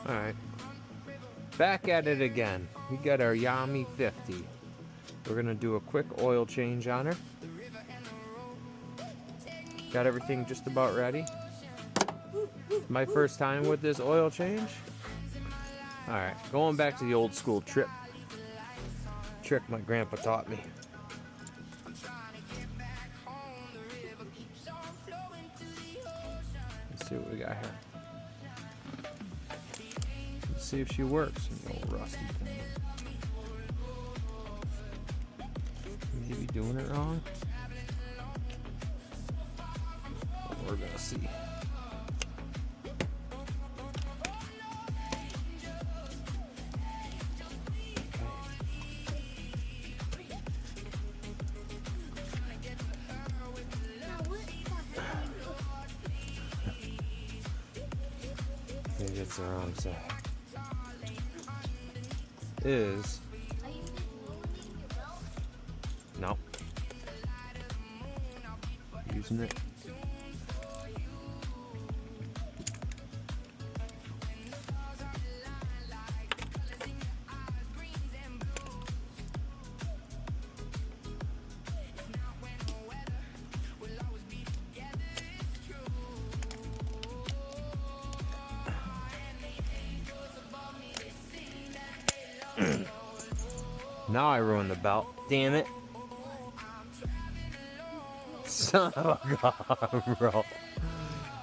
Alright, back at it again. We got our Yamaha 50. We're gonna do a quick oil change on her. Got everything just about ready. My first time with this oil change. Alright, going back to the old school trick my grandpa taught me. Let's see what we got here. Let's see if she works. The old rusty thing. Maybe doing it wrong. But we're gonna see. Maybe it's the wrong side. Is no using it. Now I ruined the belt. Damn it. Son of a gun, bro.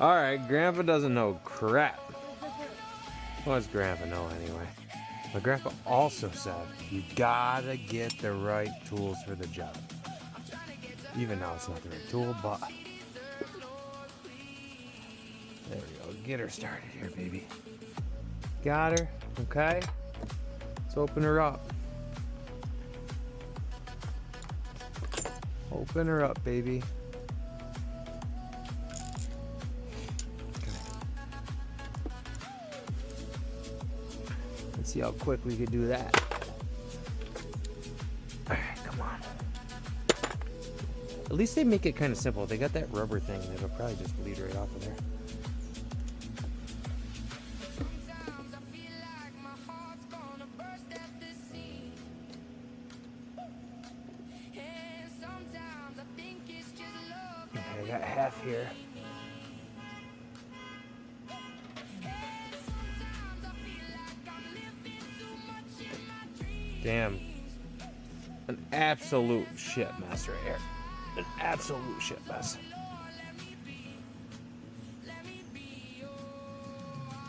Alright, Grandpa doesn't know crap. What does Grandpa know anyway? My Grandpa also said, you gotta get the right tools for the job. Even though it's not the right tool, but... There we go. Get her started here, baby. Got her. Okay. Let's open her up. Open her up, baby. Okay. Let's see how quick we can do that. Alright, come on. At least they make it kind of simple. They got that rubber thing that'll probably just bleed right off of there. I got half here. Damn. An absolute shit mess right here. An absolute shit mess.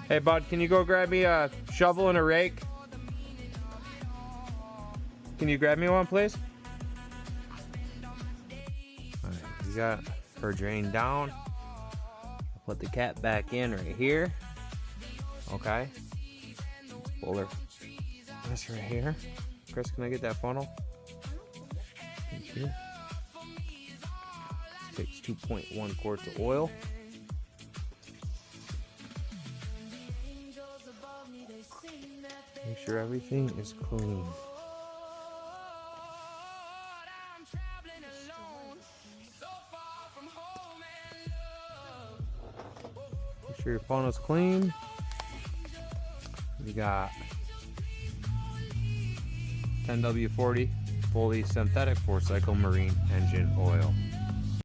Hey bud, can you go grab me a shovel and a rake? Can you grab me one, please? Alright, we got her drain down. Put the cap back in right here. Okay. Pull her this right here. Chris, can I get that funnel? Thank you. Takes 2.1 quarts of oil. Make sure everything is clean. Make sure your funnel's clean. We got 10W40 fully synthetic 4-cycle marine engine oil.